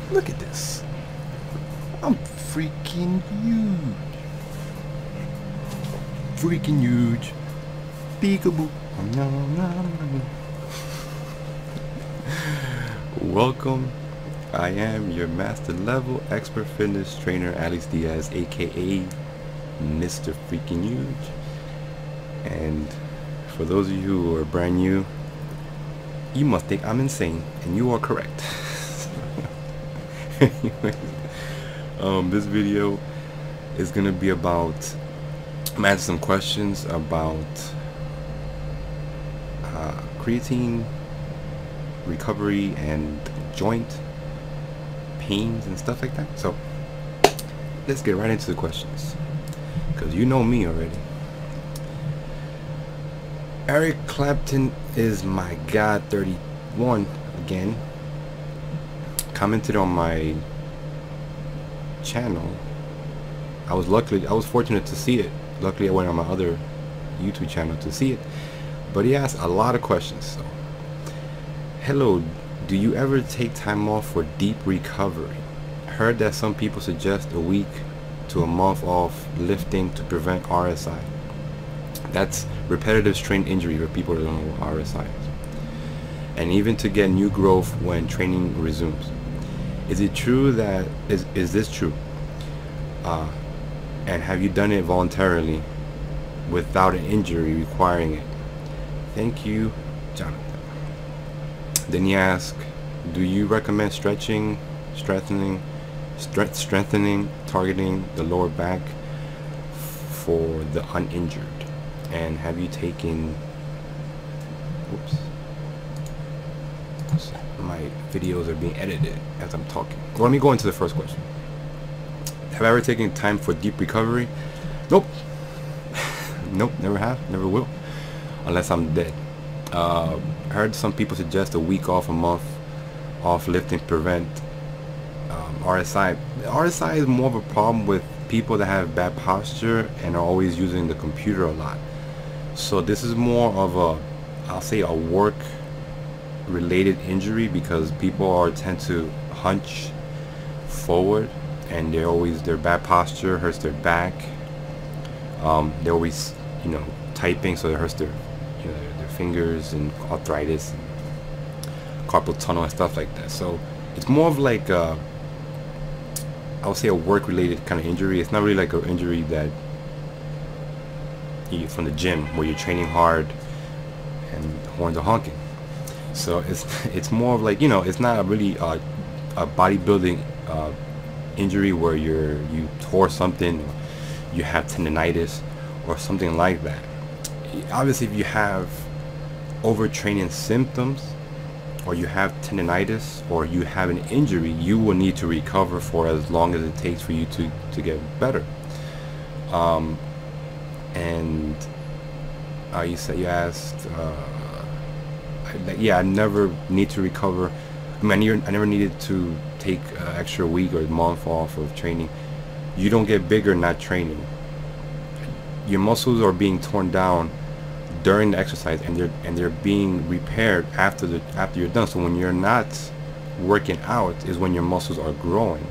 Look at this. I'm freaking huge. Freaking huge. Peekaboo. Welcome. I am your master level expert fitness trainer, Diaz, aka Mr. Freaking Huge. And for those of you who are brand new, you must think I'm insane, and you are correct. Anyways, this video is gonna be about, I'm answering some questions about creatine recovery and joint pains and stuff like that. So let's get right into the questions, because you know me already. Eric Clapton is my God 31 again commented on my channel. I was fortunate to see it. Luckily I went on my other YouTube channel to see it, but he asked a lot of questions. So, hello, do you ever take time off for deep recovery? Heard that some people suggest a week to a month off lifting to prevent RSI. That's repetitive strain injury for people that don't know what RSI is, and even to get new growth when training resumes. Is it true that is this true? And have you done it voluntarily without an injury requiring it? Thank you, Jonathan. Then he asked, do you recommend stretching, strengthening, targeting the lower back for the uninjured? And have you taken, whoops, my videos are being edited as I'm talking. Well, let me go into the first question. Have I ever taken time for deep recovery? Nope. Nope, never have, never will, unless I'm dead. I heard some people suggest a week off, a month off lifting to prevent RSI. RSI is more of a problem with people that have bad posture and are always using the computer a lot. So this is more of a, I'll say, a work related injury, because people tend to hunch forward, and their bad posture hurts their back. They're always, typing, so it hurts their fingers, and arthritis, and carpal tunnel and stuff like that. So it's more of like I would say a work related kind of injury. It's not really like an injury that you from the gym where you're training hard and the horns are honking. So it's more of like, it's not really a bodybuilding injury where you tore something, or you have tendonitis or something like that. Obviously, if you have overtraining symptoms, or you have tendonitis, or you have an injury, you will need to recover for as long as it takes for you to get better. And you asked, yeah, I never need to recover. I never needed to take an extra week or a month off of training. You don't get bigger not training. Your muscles are being torn down during the exercise, and they're being repaired after you're done. So when you're not working out is when your muscles are growing.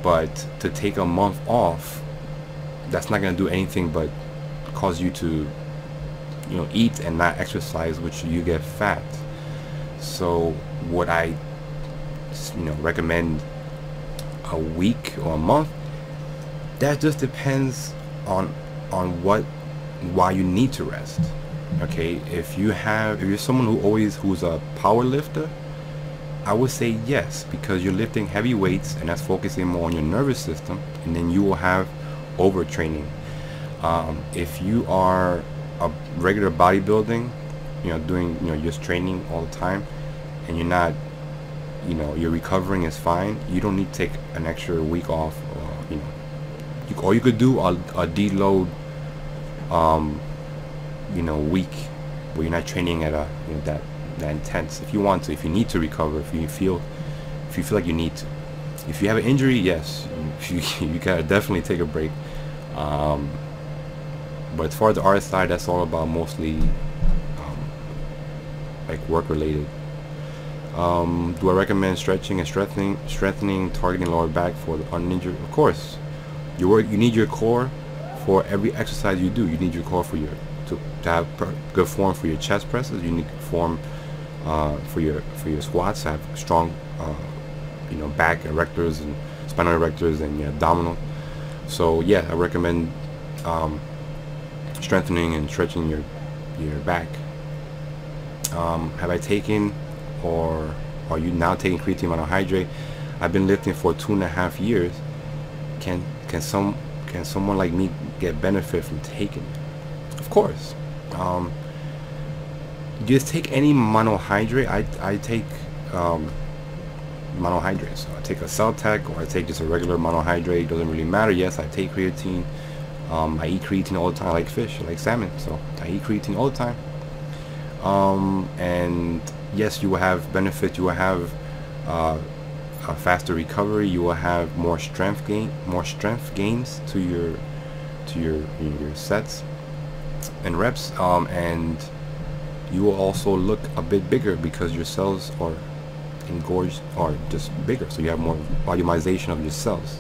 But to take a month off, that's not going to do anything but cause you to eat and not exercise, which you get fat. So what I recommend a week or a month, that just depends on why you need to rest. Okay, if you're someone who's a power lifter, I would say yes, because you're lifting heavy weights, and that's focusing more on your nervous system, and then you will have overtraining. If you are a regular bodybuilding, doing just training all the time, and you're not, you're recovering is fine, you don't need to take an extra week off, or you could do a deload week where you're not training at that intense, if you want to, if you need to recover, if you feel like you need to. If you have an injury, yes, you gotta definitely take a break. But as far as the RSI, that's all about mostly like work related. Do I recommend stretching and strengthening, targeting lower back for the uninjured? Of course. You need your core for every exercise you do. You need your core for your to have good form for your chest presses. You need form for your squats to have strong back erectors and spinal erectors and your abdominal. So yeah, I recommend strengthening and stretching your back. Have I taken, or are you now taking creatine monohydrate? I've been lifting for 2.5 years. Can someone like me get benefit from taking it? Of course. Just take any monohydrate. I take monohydrate. So I take a Celtec, or I take just a regular monohydrate. Doesn't really matter. Yes, I take creatine. I eat creatine all the time. I like fish, I like salmon, so I eat creatine all the time. And yes, you will have benefit. You will have a faster recovery. You will have more strength gains to your sets and reps, and you will also look a bit bigger because your cells are engorged or just bigger, so you have more volumization of your cells.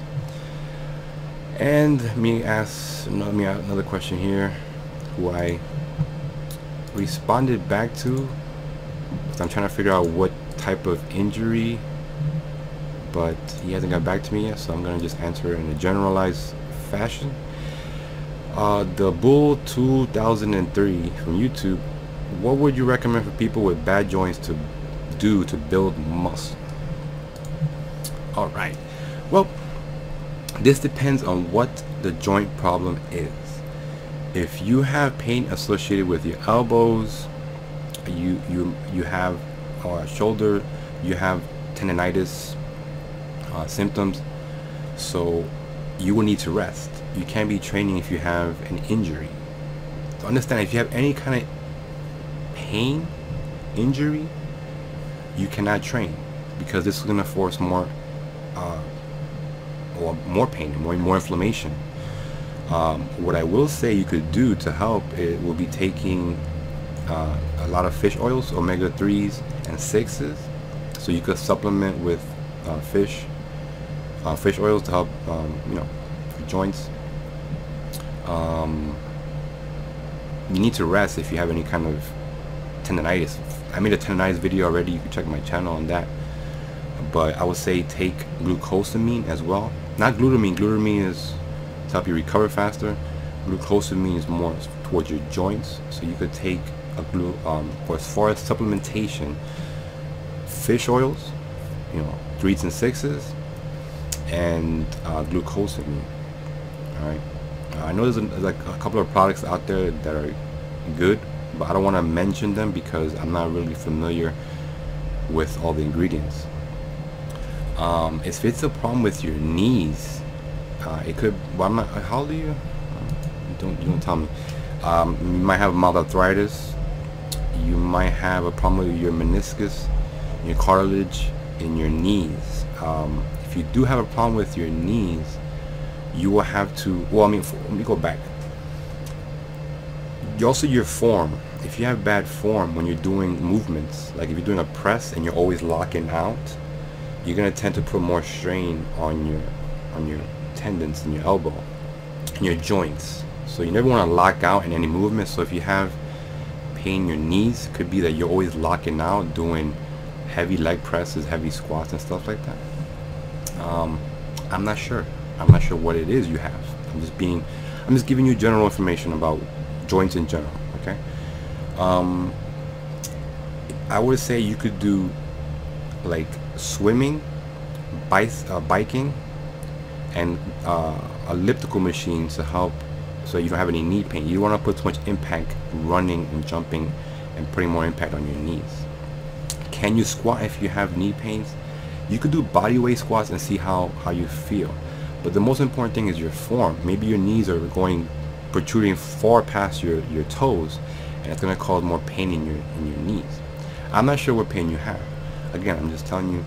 And let me ask another question here, who I responded back to. So I'm trying to figure out what type of injury, but he hasn't got back to me yet, so I'm gonna just answer in a generalized fashion. The Bull 2003 from YouTube: what would you recommend for people with bad joints to do to build muscle? Alright, well, this depends on what the joint problem is. If you have pain associated with your elbows, you have shoulder, you have tendonitis symptoms, so you will need to rest. You can't be training if you have an injury. So understand, if you have any kind of pain, injury, you cannot train, because this is going to force more pain, more inflammation. What I will say you could do to help, it will be taking a lot of fish oils, omega-3s and 6s. So you could supplement with fish oils to help for joints. You need to rest if you have any kind of tendonitis. I made a tendonitis video already. You can check my channel on that. But I would say take glucosamine as well. Not glutamine. Glutamine is to help you recover faster. Glucosamine is more towards your joints. So you could take a for as far as supplementation, fish oils, 3s and 6s, and glucosamine. All right. I know there's like a couple of products out there that are good, but I don't want to mention them because I'm not really familiar with all the ingredients. If it's a problem with your knees, it could. Well, I'm not. How old are you? You don't tell me. You might have mild arthritis. You might have a problem with your meniscus, your cartilage in your knees. If you do have a problem with your knees, you will have to. Well, let me go back. Also, your form. If you have bad form when you're doing movements, like if you're doing a press and you're always locking out, you're gonna tend to put more strain on your tendons in your elbow and your joints. So you never want to lock out in any movement. So if you have pain in your knees, it could be that you're always locking out doing heavy leg presses, heavy squats and stuff like that. I'm not sure what it is you have. I'm just giving you general information about joints in general. Okay. I would say you could do like swimming, biking, and elliptical machines to help, so you don't have any knee pain. You don't want to put too much impact running and jumping and putting more impact on your knees. Can you squat if you have knee pains? You could do body weight squats and see how you feel. But the most important thing is your form. Maybe your knees are protruding far past your toes, and it's going to cause more pain in your knees. I'm not sure what pain you have. Again, I'm just telling you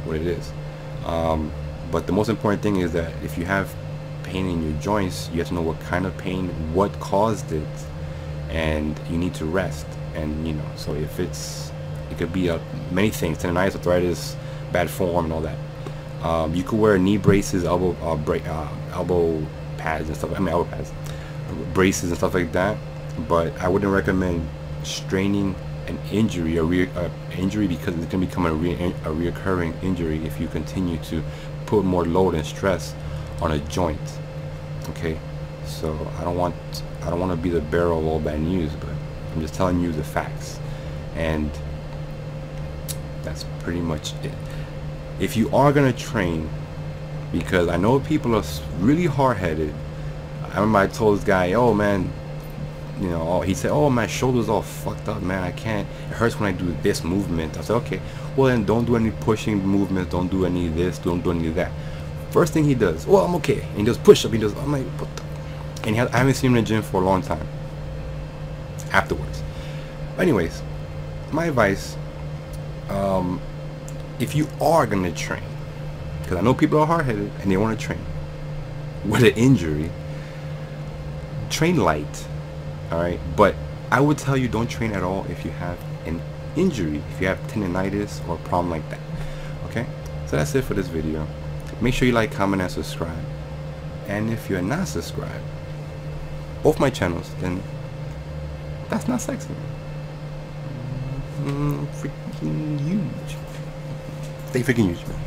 what it is. But the most important thing is that if you have pain in your joints, you have to know what kind of pain, what caused it, and you need to rest. And so if it's It could be many things: tendonitis, arthritis, bad form, and all that. You could wear knee braces, elbow pads and stuff. I mean, elbow pads, braces and stuff like that. But I wouldn't recommend straining an injury, injury, because it's going to become a reoccurring injury if you continue to put more load and stress on a joint. Okay, so I don't want to be the bearer of all bad news, but I'm just telling you the facts, and that's pretty much it. If you are gonna train, because I know people are really hard-headed. I remember I told this guy, oh man, you know, he said, oh, my shoulder's all fucked up, man, I can't, it hurts when I do this movement. I said, okay, well then don't do any pushing movements, don't do any of this, don't do any of that. First thing he does, well, I'm okay, and he does push-up, he does, I'm like, what the, and I haven't seen him in the gym for a long time afterwards. But anyways, my advice, if you are gonna train, because I know people are hard-headed and they want to train with an injury, train light. All right, but I would tell you don't train at all if you have an injury, if you have tendonitis or a problem like that. Okay, so that's it for this video. Make sure you like, comment, and subscribe. And if you're not subscribed, both my channels, then that's not sexy. Freaking huge. Stay freaking huge, man.